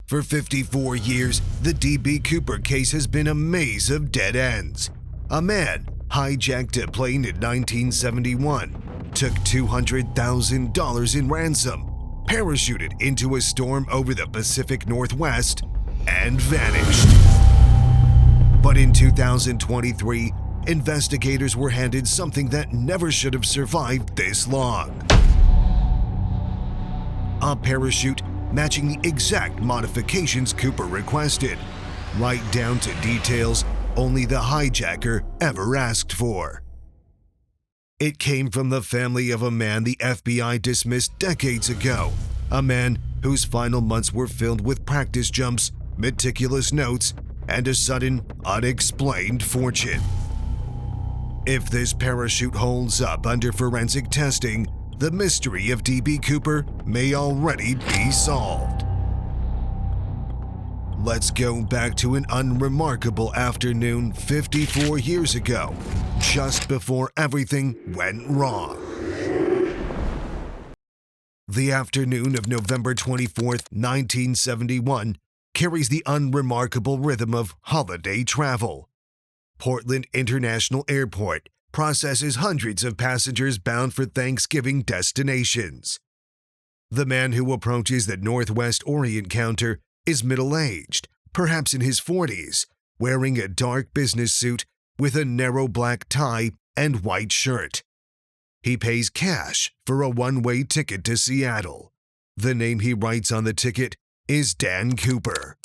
For 54 years, the D.B.Cooper case has been a maze of dead ends. A man hijacked a plane in 1971, took $200,000 in ransom, parachuted into a storm over the Pacific Northwest, and vanished. But in 2023, investigators were handed something that never should have survived this long. A parachute matching the exact modifications Cooper requested, right down to details only the hijacker ever asked for. It came from the family of a man the FBI dismissed decades ago, a man whose final months were filled with practice jumps, meticulous notes, and a sudden, unexplained fortune. If this parachute holds up under forensic testing, the mystery of D.B.Cooper may already be solved. Let's go back to an unremarkable afternoon 54 years ago, just before everything went wrong. The afternoon of November 24th, 1971, carries the unremarkable rhythm of holiday travel. Portland International Airport processes hundreds of passengers bound for Thanksgiving destinations. The man who approaches the Northwest Orient counter is middle-aged, perhaps in his 40s, wearing a dark business suit with a narrow black tie and white shirt. He pays cash for a one-way ticket to Seattle. The name he writes on the ticket is Dan Cooper.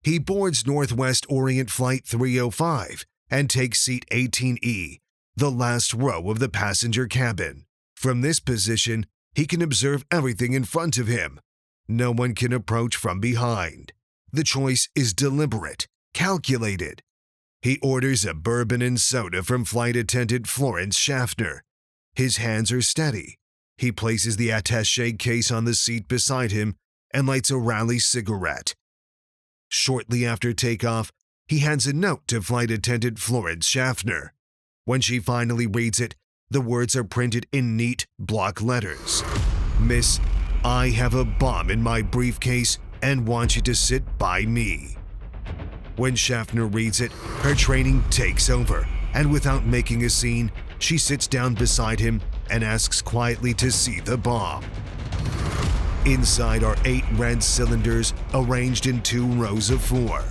He boards Northwest Orient Flight 305 and takes seat 18E, the last row of the passenger cabin. From this position, he can observe everything in front of him. No one can approach from behind. The choice is deliberate, calculated. He orders a bourbon and soda from flight attendant Florence Schaffner. His hands are steady. He places the attaché case on the seat beside him and lights a Raleigh cigarette. Shortly after takeoff, he hands a note to flight attendant Florence Schaffner. When she finally reads it, the words are printed in neat block letters. "Miss, I have a bomb in my briefcase and want you to sit by me." When Schaffner reads it, her training takes over, and without making a scene, she sits down beside him and asks quietly to see the bomb. Inside are 8 red cylinders arranged in 2 rows of 4.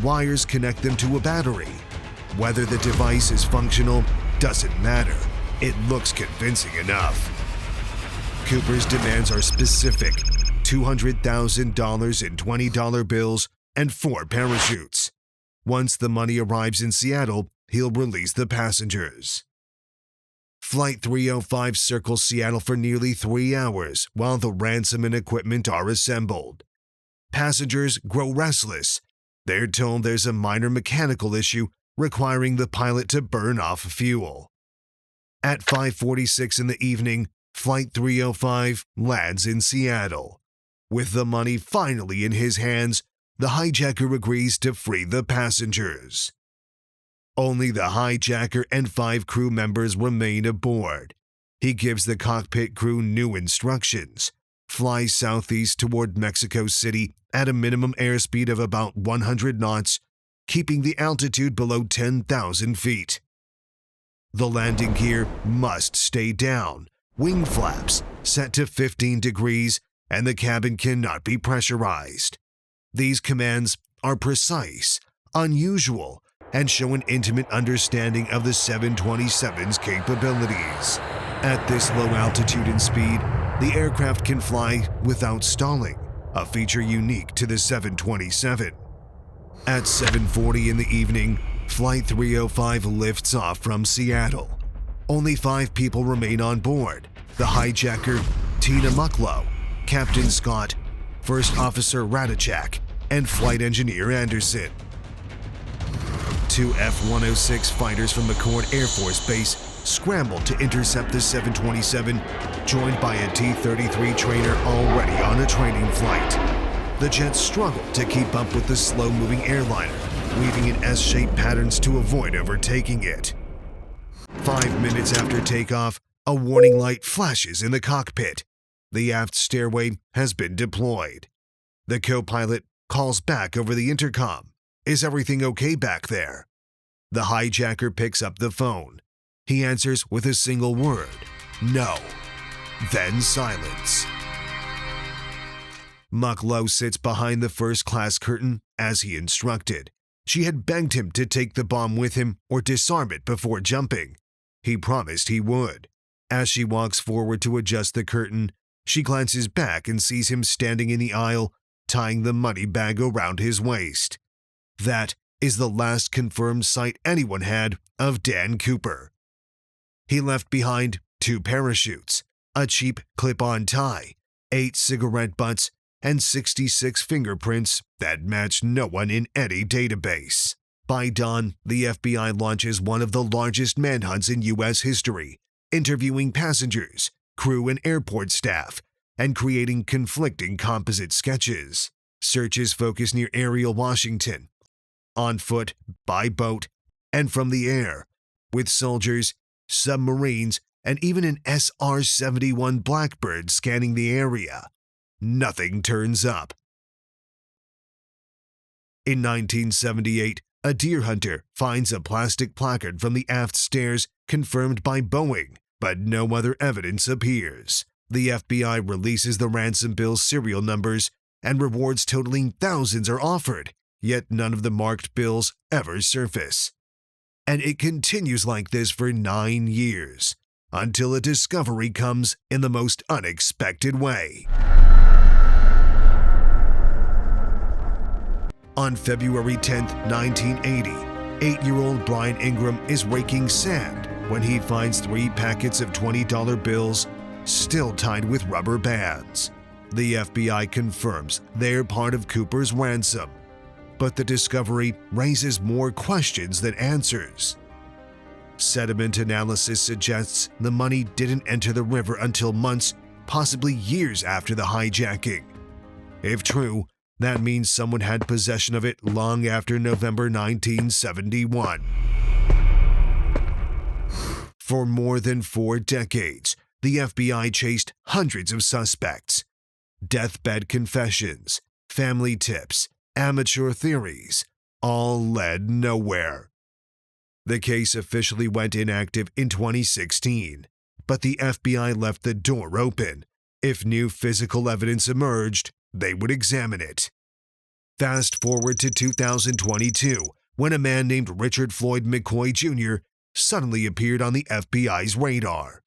Wires connect them to a battery. Whether the device is functional doesn't matter. It looks convincing enough. Cooper's demands are specific: $200,000 in $20 bills and 4 parachutes. Once the money arrives in Seattle, he'll release the passengers. Flight 305 circles Seattle for nearly 3 hours while the ransom and equipment are assembled. Passengers grow restless. They're told there's a minor mechanical issue requiring the pilot to burn off fuel. At 5:46 in the evening, Flight 305 lands in Seattle. With the money finally in his hands, the hijacker agrees to free the passengers. Only the hijacker and 5 crew members remain aboard. He gives the cockpit crew new instructions: fly southeast toward Mexico City at a minimum airspeed of about 100 knots, keeping the altitude below 10,000 feet. The landing gear must stay down, wing flaps set to 15 degrees, and the cabin cannot be pressurized. These commands are precise, unusual, and show an intimate understanding of the 727's capabilities. At this low altitude and speed, the aircraft can fly without stalling, a feature unique to the 727. At 7:40 in the evening, Flight 305 lifts off from Seattle. Only 5 people remain on board: the hijacker, Tina Mucklow, Captain Scott, First Officer Radachak, and Flight Engineer Anderson. 2 F-106 fighters from McCord Air Force Base scrambled to intercept the 727, joined by a T-33 trainer already on a training flight. The jets struggled to keep up with the slow-moving airliner, weaving in S-shaped patterns to avoid overtaking it. 5 minutes after takeoff, a warning light flashes in the cockpit. The aft stairway has been deployed. The co-pilot calls back over the intercom. "Is everything okay back there?" The hijacker picks up the phone. He answers with a single word, "No." Then silence. Mucklow sits behind the first-class curtain as he instructed. She had begged him to take the bomb with him or disarm it before jumping. He promised he would. As she walks forward to adjust the curtain, she glances back and sees him standing in the aisle, tying the money bag around his waist. That is the last confirmed sight anyone had of Dan Cooper. He left behind 2 parachutes, a cheap clip-on tie, 8 cigarette butts, and 66 fingerprints that match no one in any database. By dawn, the FBI launches one of the largest manhunts in U.S. history, interviewing passengers, crew, and airport staff, and creating conflicting composite sketches. Searches focus near Ariel, Washington, on foot, by boat, and from the air, with soldiers, submarines, and even an SR-71 Blackbird scanning the area. Nothing turns up. In 1978, a deer hunter finds a plastic placard from the aft stairs confirmed by Boeing, but no other evidence appears. The FBI releases the ransom bill's serial numbers, and rewards totaling thousands are offered, yet none of the marked bills ever surface. And it continues like this for 9 years, until a discovery comes in the most unexpected way. On February 10, 1980, 8-year-old Brian Ingram is raking sand when he finds 3 packets of $20 bills still tied with rubber bands. The FBI confirms they're part of Cooper's ransom, but the discovery raises more questions than answers. Sediment analysis suggests the money didn't enter the river until months, possibly years after the hijacking. If true, that means someone had possession of it long after November 1971. For more than 4 decades, the FBI chased hundreds of suspects. Deathbed confessions, family tips, amateur theories, all led nowhere. The case officially went inactive in 2016, but the FBI left the door open. If new physical evidence emerged, they would examine it. Fast forward to 2022, when a man named Richard Floyd McCoy Jr. suddenly appeared on the FBI's radar.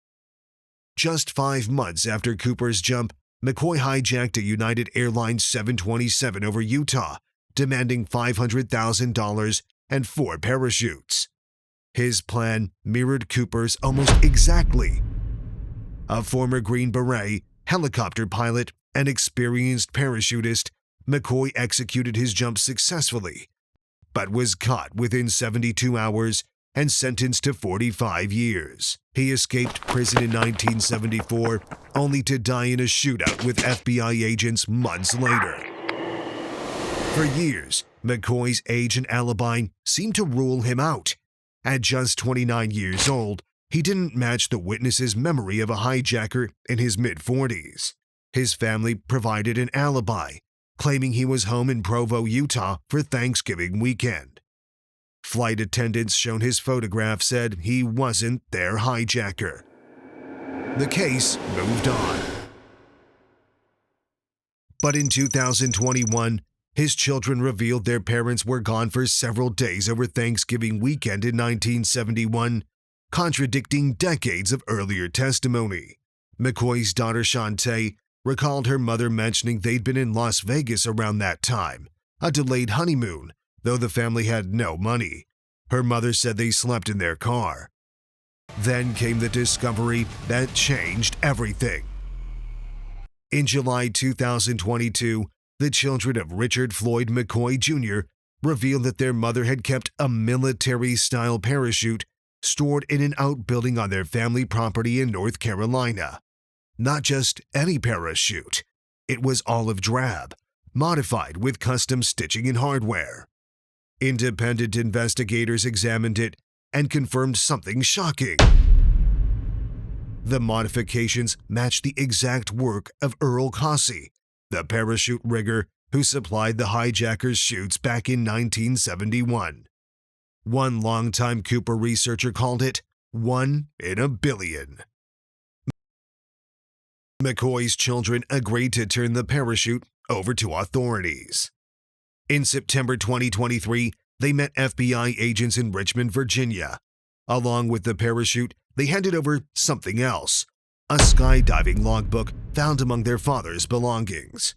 Just 5 months after Cooper's jump, McCoy hijacked a United Airlines 727 over Utah, demanding $500,000 and 4 parachutes. His plan mirrored Cooper's almost exactly. A former Green Beret, helicopter pilot, and experienced parachutist, McCoy executed his jump successfully, but was caught within 72 hours and sentenced to 45 years. He escaped prison in 1974, only to die in a shootout with FBI agents months later. For years, McCoy's age and alibi seemed to rule him out. At just 29 years old, he didn't match the witness's memory of a hijacker in his mid-40s. His family provided an alibi, claiming he was home in Provo, Utah for Thanksgiving weekend. Flight attendants shown his photograph said he wasn't their hijacker. The case moved on. But in 2021, his children revealed their parents were gone for several days over Thanksgiving weekend in 1971, contradicting decades of earlier testimony. McCoy's daughter Shantae recalled her mother mentioning they'd been in Las Vegas around that time, a delayed honeymoon, though the family had no money. Her mother said they slept in their car. Then came the discovery that changed everything. In July 2022, the children of Richard Floyd McCoy Jr. revealed that their mother had kept a military-style parachute stored in an outbuilding on their family property in North Carolina. Not just any parachute. It was olive drab, modified with custom stitching and hardware. Independent investigators examined it and confirmed something shocking. The modifications matched the exact work of Earl Cossey, the parachute rigger who supplied the hijackers' chutes back in 1971. One longtime Cooper researcher called it 1 in a billion. McCoy's children agreed to turn the parachute over to authorities. In September 2023, they met FBI agents in Richmond, Virginia. Along with the parachute, they handed over something else, a skydiving logbook found among their father's belongings.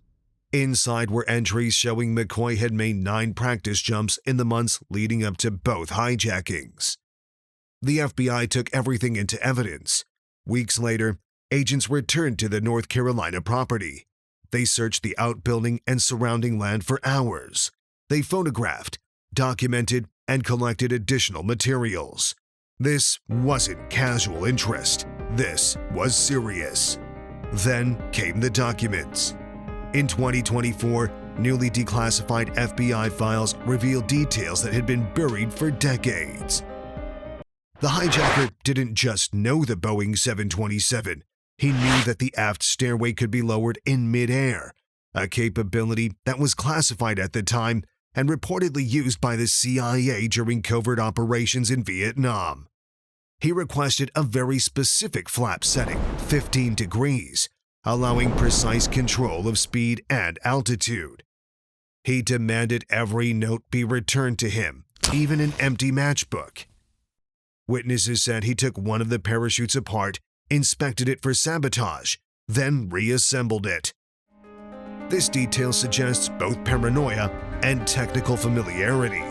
Inside were entries showing McCoy had made 9 practice jumps in the months leading up to both hijackings. The FBI took everything into evidence. Weeks later, agents returned to the North Carolina property. They searched the outbuilding and surrounding land for hours. They photographed, documented, and collected additional materials. This wasn't casual interest. This was serious. Then came the documents. In 2024, newly declassified FBI files revealed details that had been buried for decades. The hijacker didn't just know the Boeing 727. He knew that the aft stairway could be lowered in midair, a capability that was classified at the time and reportedly used by the CIA during covert operations in Vietnam. He requested a very specific flap setting, 15 degrees, allowing precise control of speed and altitude. He demanded every note be returned to him, even an empty matchbook. Witnesses said he took one of the parachutes apart, inspected it for sabotage, then reassembled it. This detail suggests both paranoia and technical familiarity.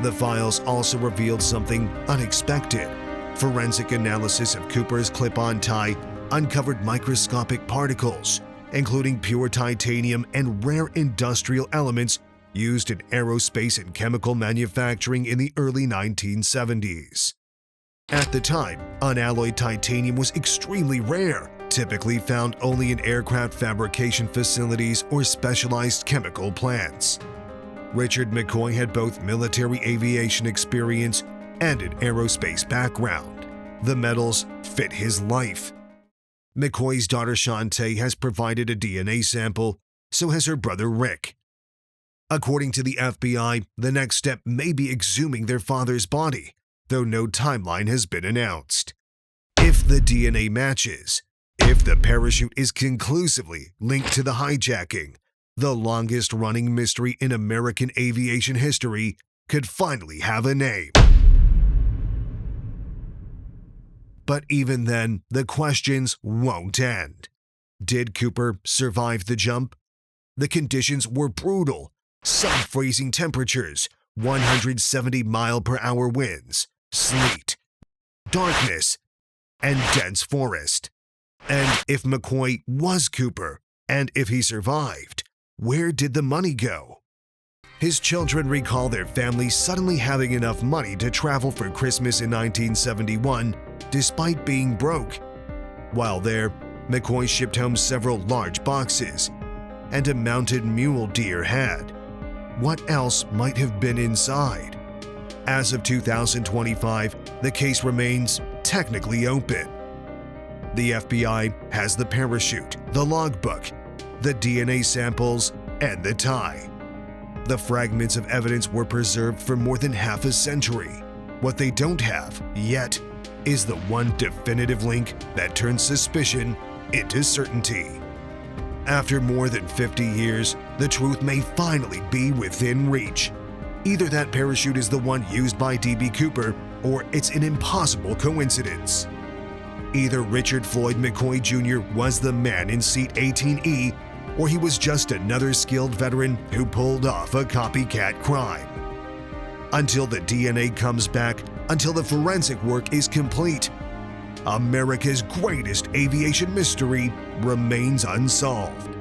The files also revealed something unexpected. Forensic analysis of Cooper's clip-on tie uncovered microscopic particles, including pure titanium and rare industrial elements used in aerospace and chemical manufacturing in the early 1970s. At the time, unalloyed titanium was extremely rare, typically found only in aircraft fabrication facilities or specialized chemical plants. Richard McCoy had both military aviation experience and an aerospace background. The metals fit his life. McCoy's daughter Shantae has provided a DNA sample, so has her brother Rick. According to the FBI, the next step may be exhuming their father's body, though no timeline has been announced. If the DNA matches, if the parachute is conclusively linked to the hijacking, the longest-running mystery in American aviation history could finally have a name. But even then, the questions won't end. Did Cooper survive the jump? The conditions were brutal. Sub-freezing temperatures, 170-mile-per-hour winds, sleet, darkness, and dense forest. And if McCoy was Cooper, and if he survived, where did the money go? His children recall their family suddenly having enough money to travel for Christmas in 1971, despite being broke. While there, McCoy shipped home several large boxes, and a mounted mule deer had. What else might have been inside? As of 2025, the case remains technically open. The FBI has the parachute, the logbook, the DNA samples, and the tie. The fragments of evidence were preserved for more than half a century. What they don't have yet is the one definitive link that turns suspicion into certainty. After more than 50 years, the truth may finally be within reach. Either that parachute is the one used by D.B.Cooper, or it's an impossible coincidence. Either Richard Floyd McCoy Jr. was the man in seat 18E, or he was just another skilled veteran who pulled off a copycat crime. Until the DNA comes back, until the forensic work is complete, America's greatest aviation mystery remains unsolved.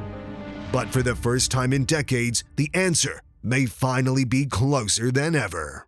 But for the first time in decades, the answer may finally be closer than ever.